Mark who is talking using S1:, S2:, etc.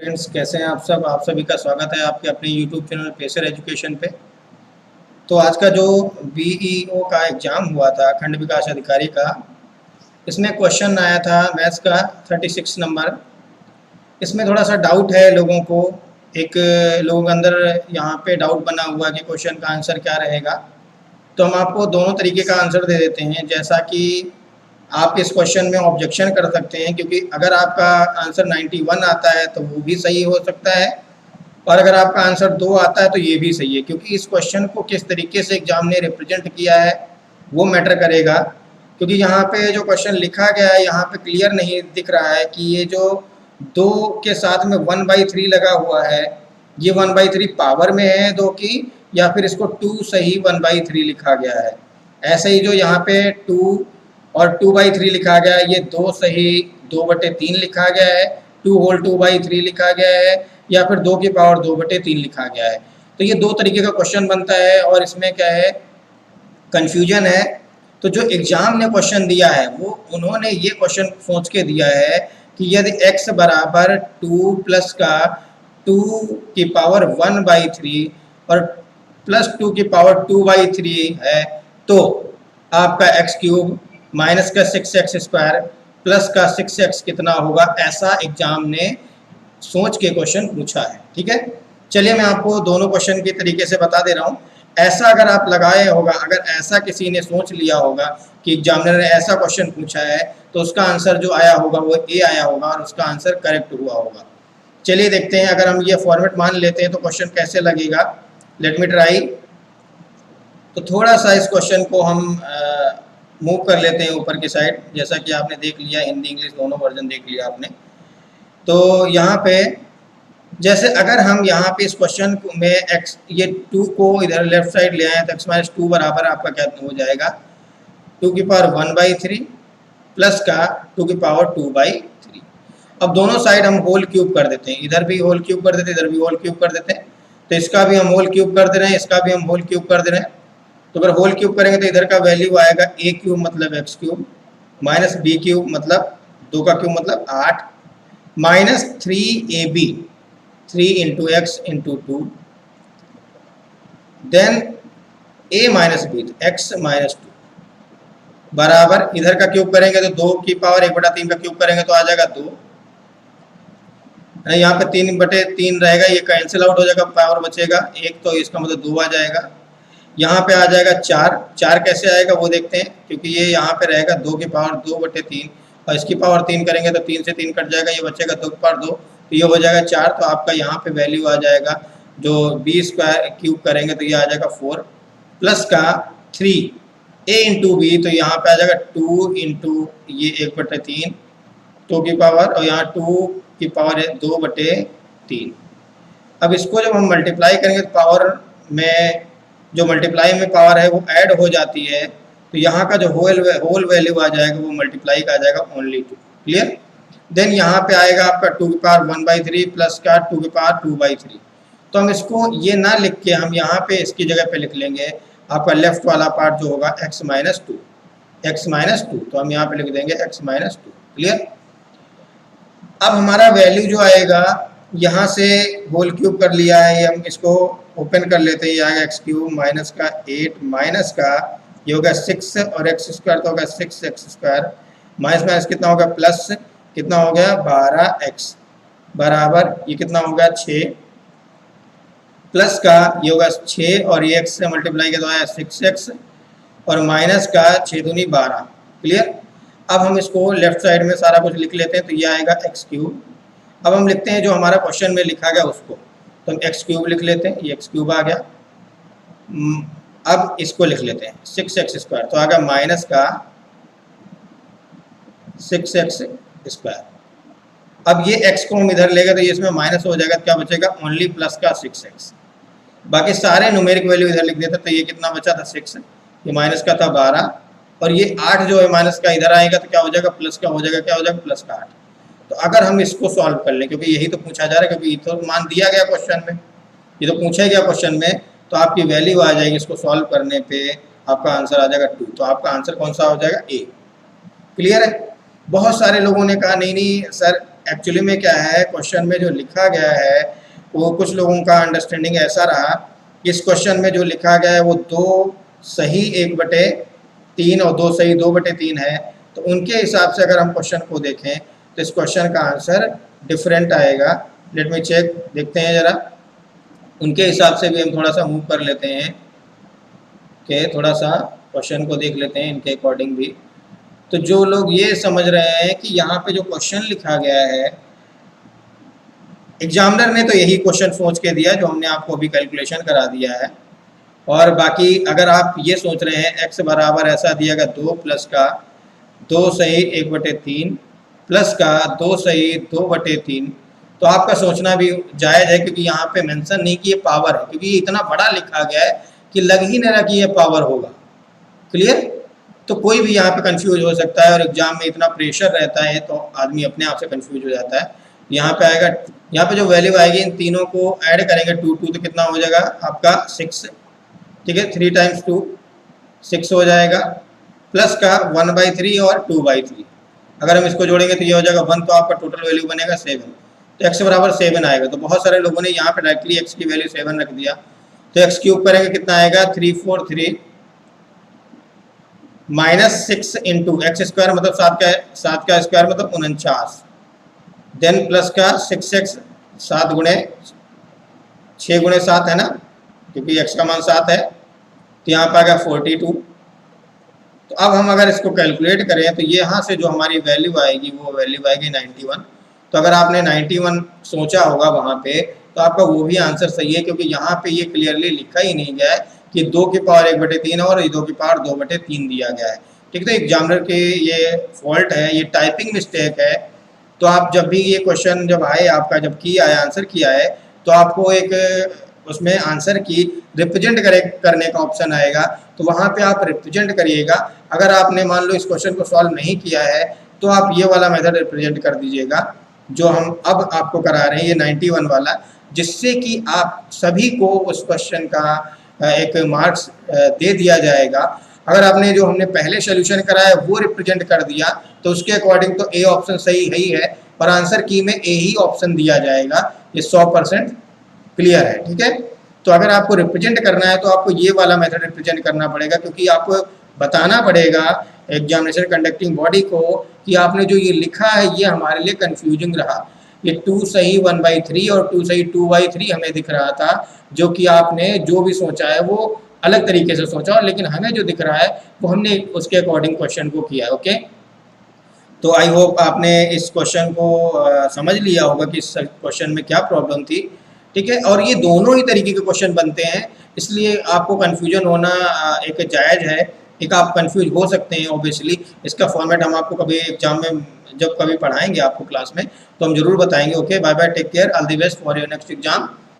S1: Friends, कैसे हैं आप सभी का स्वागत है आपके अपने यूट्यूब चैनल पेसर एजुकेशन पे। तो आज का जो बीईओ का एग्ज़ाम हुआ था खंड विकास अधिकारी का, इसमें क्वेश्चन आया था मैथ्स का 36 नंबर। इसमें थोड़ा सा डाउट है लोगों को, एक लोगों के अंदर यहाँ पे डाउट बना हुआ कि क्वेश्चन का आंसर क्या रहेगा। तो हम आपको दोनों तरीके का आंसर दे देते हैं। जैसा कि आप इस क्वेश्चन में ऑब्जेक्शन कर सकते हैं, क्योंकि अगर आपका आंसर 91 आता है तो वो भी सही हो सकता है, और अगर आपका आंसर 2 आता है तो ये भी सही है, क्योंकि इस क्वेश्चन को किस तरीके से एग्जाम ने रिप्रेजेंट किया है वो मैटर करेगा। क्योंकि यहाँ पे जो क्वेश्चन लिखा गया है यहाँ पे क्लियर नहीं दिख रहा है कि ये जो 2 के साथ में 1/3 लगा हुआ है, ये 1/3 पावर में है 2 की, या फिर इसको 2 सही 1/3 लिखा गया है। ऐसे ही जो यहाँ पे 2 और 2/3 लिखा गया है, ये 2 सही 2/3 लिखा गया है, 2 होल 2/3 लिखा गया है, या फिर 2 की पावर 2/3 लिखा गया है। तो ये 2 तरीके का क्वेश्चन बनता है, और इसमें क्या है, कन्फ्यूजन है। तो जो एग्जाम ने क्वेश्चन दिया है वो उन्होंने ये क्वेश्चन सोच के दिया है कि यदि x बराबर 2 प्लस का 2 की पावर 1/3 और प्लस 2 की पावर 2/3 है, तो आपका x क्यूब माइनस का 6x स्क्वायर प्लस का 6x कितना होगा, ऐसा एग्जाम ने सोच के क्वेश्चन पूछा है। ठीक है, चलिए मैं आपको दोनों क्वेश्चन के तरीके से बता दे रहा हूँ। ऐसा अगर आप लगाए होगा, अगर ऐसा किसी ने सोच लिया होगा कि एग्जामिनर ने ऐसा क्वेश्चन पूछा है, तो उसका आंसर जो आया होगा वो ए आया होगा और उसका आंसर करेक्ट हुआ होगा। चलिए देखते हैं, अगर हम ये फॉर्मेट मान लेते हैं तो क्वेश्चन कैसे लगेगा। Let me try. तो थोड़ा सा इस क्वेश्चन को हम मूव कर लेते हैं ऊपर की साइड। जैसा कि आपने देख लिया, हिंदी इंग्लिश दोनों वर्जन देख लिया आपने। तो यहाँ पे जैसे अगर हम यहाँ पे इस क्वेश्चन में x ये 2 को इधर लेफ्ट साइड ले आए तो x - 2 बराबर आपका क्या हो जाएगा, 2 की पावर 1/3 प्लस का 2 की पावर 2/3। अब दोनों साइड हम होल क्यूब कर देते हैं, इधर भी होल क्यूब कर देते हैं, इधर भी होल क्यूब कर देते हैं। तो इसका भी हम होल क्यूब कर दे रहे हैं, इसका भी हम होल क्यूब कर दे रहे हैं। तो अगर होल क्यूब करेंगे तो इधर का वैल्यू आएगा a क्यूब मतलब x cube minus b cube मतलब 2 का क्यूब मतलब 8 minus 3ab 3 into x into 2 then a minus b x minus 2 बराबर इधर का क्यूब करेंगे तो 2 की पावर 1/3 का क्यूब करेंगे तो आ जाएगा 2। यहाँ पे 3/3 रहेगा, ये कैंसिल आउट हो जाएगा, पावर बचेगा 1, तो इसका मतलब 2 आ जाएगा। यहाँ पे आ जाएगा 4 कैसे आएगा वो देखते हैं, क्योंकि ये यहाँ पे रहेगा 2 की पावर 2/3 और इसकी पावर 3 करेंगे तो 3 से 3 कट जाएगा, ये बचेगा 2 की पावर 2, तो ये हो जाएगा 4। तो आपका यहाँ पे वैल्यू आ जाएगा, जो b स्क्वायर क्यूब करेंगे तो ये आ जाएगा 4 प्लस का 3 a इंटू बी, तो यहाँ पे आ जाएगा 2 इंटू ये 1/3 2 की पावर, और यहाँ 2 की पावर है 2/3। अब इसको जब हम मल्टीप्लाई करेंगे तो पावर में जो मल्टीप्लाई में पावर है वो ऐड हो जाती है, तो यहाँ का जो होल वैल्यू आ जाएगा वो मल्टीप्लाई का आ जाएगा ओनली 2। क्लियर। देन यहाँ पे आएगा आपका 2 की पावर 1/3 प्लस का 2 की पावर 2/3। तो हम इसको ये ना लिख के हम यहाँ पे इसकी जगह पे लिख लेंगे आपका लेफ्ट वाला पार्ट जो होगा x - 2, तो हम यहाँ पे लिख देंगे x - 2। क्लियर। अब हमारा वैल्यू जो आएगा, यहाँ से होल क्यूब कर लिया है, ये हम इसको ओपन कर लेते हैं, ये आएगा x क्यूब माइनस का 8 माइनस का ये होगा 6 और x स्क्वायर तो होगा 6x स्क्वायर माइनस माइनस कितना होगा प्लस कितना हो गया 12x बराबर ये कितना होगा 6 प्लस का ये होगा 6 और ये x से मल्टीप्लाई किया तो आया 6x और माइनस का 6 दूनी 12। क्लियर। अब हम इसको लेफ्ट साइड में सारा कुछ लिख लेते हैं, तो ये आएगा x क्यूब। अब हम लिखते हैं जो हमारा क्वेश्चन में लिखा गया उसको, तो हम x क्यूब लिख लेते हैं, ये x क्यूब आ गया। अब इसको लिख लेते हैं 6x स्क्वायर, तो आ गया माइनस का 6x स्क्वायर। अब ये x को हम इधर लेगा तो ये इसमें माइनस हो जाएगा, क्या बचेगा ओनली प्लस का 6x। बाकी सारे न्यूमेरिक वैल्यू इधर लिख देते, तो ये कितना बचा था 6, ये माइनस का था 12 और ये 8 जो है माइनस का इधर आएगा तो क्या हो जाएगा प्लस का हो जाएगा, क्या हो जाएगा प्लस का 8। तो अगर हम इसको सॉल्व कर लें, क्योंकि यही तो पूछा जा रहा है, क्योंकि तो मान दिया गया क्वेश्चन में, ये तो पूछा गया क्वेश्चन में, तो आपकी वैल्यू आ जाएगी इसको सॉल्व करने पे आपका आंसर आ जाएगा 2। तो आपका आंसर कौन सा हो जाएगा ए। क्लियर है। बहुत सारे लोगों ने कहा नहीं सर एक्चुअली में क्या है, क्वेश्चन में जो लिखा गया है वो कुछ लोगों का अंडरस्टैंडिंग ऐसा रहा कि इस क्वेश्चन में जो लिखा गया है वो 2 सही 1/3 और 2 सही 2/3 है। तो उनके हिसाब से अगर हम क्वेश्चन को देखें तो इस क्वेश्चन का आंसर डिफरेंट आएगा। लेट मी चेक, देखते हैं ज़रा। उनके हिसाब से भी हम थोड़ा सा मूव कर लेते हैं कि थोड़ा सा क्वेश्चन को देख लेते हैं इनके अकॉर्डिंग भी। तो जो लोग ये समझ रहे हैं कि यहाँ पे जो क्वेश्चन लिखा गया है, एग्जामिनर ने तो यही क्वेश्चन सोच के दिया जो हमने आपको अभी कैलकुलेशन करा दिया है। और बाकी अगर आप ये सोच रहे हैं x बराबर ऐसा दिया गया 2 प्लस का 2 सही 1/3 प्लस का 2 सही 2/3, तो आपका सोचना भी जायज़ है, क्योंकि यहाँ पे मेंशन नहीं कि ये पावर है, क्योंकि ये इतना बड़ा लिखा गया है कि लग ही नहीं रहा कि ये पावर होगा। क्लियर? तो कोई भी यहाँ पे कंफ्यूज हो सकता है, और एग्जाम में इतना प्रेशर रहता है तो आदमी अपने आप से कंफ्यूज हो जाता है। यहाँ पे आएगा, यहाँ पे जो वैल्यू आएगी इन तीनों को ऐड करेंगे 2 2 तो कितना हो जाएगा आपका 6, ठीक है। 3 टाइम्स 2 6 हो जाएगा, प्लस का 1/3 और 2/3। अगर हम इसको जोड़ेंगे तो ये हो जाएगा 1, तो आपका टोटल वैल्यू बनेगा 7। तो x बराबर 7 आएगा। तो बहुत सारे लोगों ने यहाँ पे डायरेक्टली x की वैल्यू 7 रख दिया। तो x क्यूब करेंगे कितना आएगा 343 माइनस 6 इंटू एक्स स्क्वायर मतलब 7 का स्क्वायर मतलब 49, देन प्लस का 6x 7 गुणे 6 गुणे 7 है ना, क्योंकि x का मान 7 है। तो यहाँ पर आ गया 42। तो अब हम अगर इसको कैलकुलेट करें तो ये यहाँ से जो हमारी वैल्यू आएगी वो वैल्यू आएगी 91। तो अगर आपने 91 सोचा होगा वहाँ पे, तो आपका वो भी आंसर सही है, क्योंकि यहाँ पे ये क्लियरली लिखा ही नहीं गया है कि 2 की पावर 1/3 और 2 की पावर 2/3 दिया गया है। ठीक है, तो एग्जामिनर के ये फॉल्ट है, ये टाइपिंग मिस्टेक है। तो आप जब भी ये क्वेश्चन जब आए आपका, जब किया है आंसर किया है, तो आपको एक उसमें आंसर की रिप्रेजेंट करने का ऑप्शन आएगा, तो वहाँ पे आप रिप्रेजेंट करिएगा। अगर आपने मान लो इस क्वेश्चन को सॉल्व नहीं किया है तो आप ये वाला मेथड रिप्रेजेंट कर दीजिएगा जो हम अब आपको करा रहे हैं, ये 91 वाला, जिससे कि आप सभी को उस क्वेश्चन का एक मार्क्स दे दिया जाएगा। अगर आपने जो हमने पहले सोल्यूशन कराया वो रिप्रेजेंट कर दिया तो उसके अकॉर्डिंग तो ए ऑप्शन सही ही है, और आंसर की में ए ही ऑप्शन दिया जाएगा। ये 100% क्लियर है, ठीक है। तो अगर आपको रिप्रेजेंट करना है तो आपको ये वाला मेथड रिप्रेजेंट करना पड़ेगा, क्योंकि आपको बताना पड़ेगा एग्जामिनेशन कंडक्टिंग बॉडी को कि आपने जो ये लिखा है ये हमारे लिए कंफ्यूजिंग रहा। ये 2 सही 1/3 और 2 सही 2/3 हमें दिख रहा था, जो कि आपने जो भी सोचा है वो अलग तरीके से सोचा, और लेकिन हमें जो दिख रहा है वो हमने उसके अकॉर्डिंग क्वेश्चन को किया। ओके, तो आई होप आपने इस क्वेश्चन को समझ लिया होगा कि इस क्वेश्चन में क्या प्रॉब्लम थी। ठीक है, और ये दोनों ही तरीके के क्वेश्चन बनते हैं, इसलिए आपको कन्फ्यूजन होना एक जायज़ है। एक आप कंफ्यूज हो सकते हैं ऑब्वियसली। इसका फॉर्मेट हम आपको कभी एग्जाम में जब कभी पढ़ाएंगे आपको क्लास में तो हम जरूर बताएंगे। Okay, bye bye, take care, all the best for your next exam.